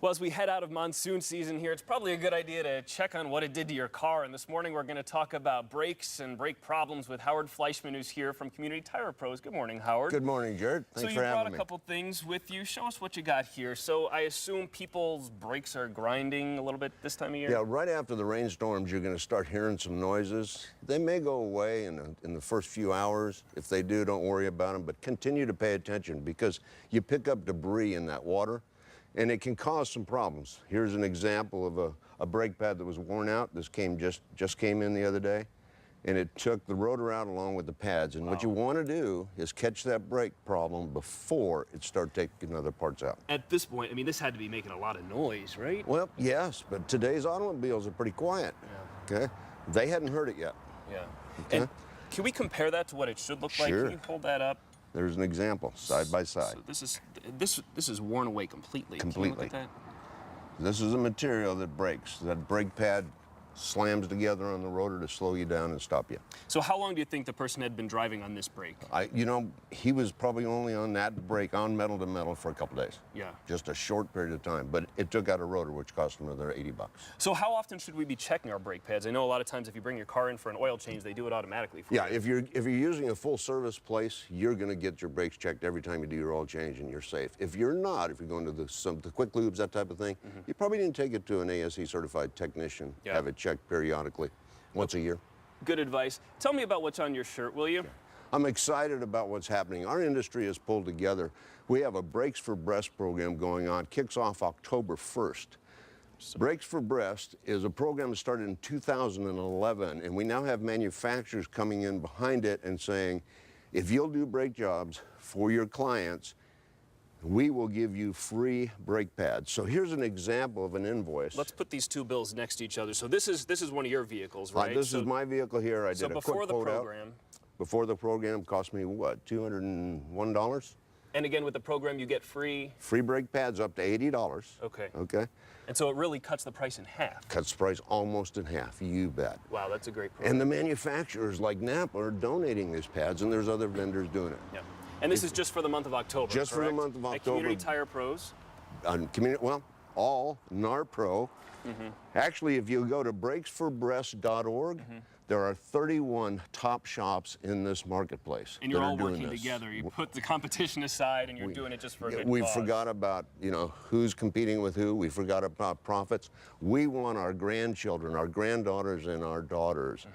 Well, as we head out of monsoon season here, it's probably a good idea to check on what it did to your car. And this morning, we're going to talk about brakes and brake problems with Howard Fleischmann, who's here from Community Tire Pros. Good morning, Howard. Good morning, Jared. Thanks for having me. So you brought a couple things with you. Show us what you got here. So I assume people's brakes are grinding a little bit this time of year? Yeah, right after the rainstorms, you're going to start hearing some noises. They may go away in the first few hours. If they do, don't worry about them, but continue to pay attention because you pick up debris in that water, and it can cause some problems. Here's an example of a brake pad that was worn out. This just came in the other day, and it took the rotor out along with the pads. And what you want to do is catch that brake problem before it starts taking other parts out. At this point, I mean, this had to be making a lot of noise, right? Well, yes, but today's automobiles are pretty quiet. Yeah. Okay, they hadn't heard it yet. Yeah. Okay. And can we compare that to what it should look like? Sure. Can you hold that up? There's an example, side by side. So this is worn away completely. Completely. Can you look at that? This is a material that breaks. That brake pad slams together on the rotor to slow you down and stop you. So how long do you think the person had been driving on this brake? He was probably only on that brake, on metal to metal, for a couple days. Yeah. Just a short period of time, but it took out a rotor, which cost him another $80. So how often should we be checking our brake pads? I know a lot of times if you bring your car in for an oil change, they do it automatically for you. Yeah, if you're using a full service place, you're going to get your brakes checked every time you do your oil change, and you're safe. If you're not, if you're going to the quick lubes, that type of thing, you probably need to take it to an ASE certified technician, have it checked periodically, once a year. Good advice. Tell me about what's on your shirt, will you? I'm excited about what's happening. Our industry has pulled together. We have a Brakes for Breast program going on, kicks off October 1st. Brakes for Breast is a program that started in 2011, and we now have manufacturers coming in behind it and saying, if you'll do brake jobs for your clients, we will give you free brake pads. So here's an example of an invoice. Let's put these two bills next to each other. So this is one of your vehicles, right? This is my vehicle here. I did a quick quote out. So before the program. Before the program, cost me what, $201? And again, with the program, you get free brake pads up to $80. Okay. Okay. And so it really cuts the price in half. Cuts the price almost in half, you bet. Wow, that's a great program. And the manufacturers like Napa are donating these pads, and there's other vendors doing it. Yeah. And this is just for the month of October, Just correct? for the month of October. At Community Tire Pros. All NARPRO. Actually, if you go to brakesforbreast.org, there are 31 top shops in this marketplace. And you're all working together. You put the competition aside and you're doing it just for a good We cause. forgot about, who's competing with who. We forgot about profits. We want our grandchildren, our granddaughters, and our daughters.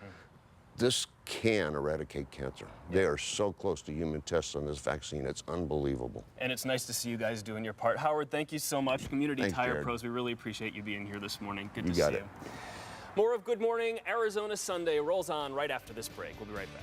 This can eradicate cancer. They are so close to human tests on this vaccine. It's unbelievable. And it's nice to see you guys doing your part. Howard, thank you so much. Community Tire Jared. Pros, we really appreciate you being here this morning. Good to You see got you. it. More of Good Morning Arizona Sunday rolls on right after this break. We'll be right back.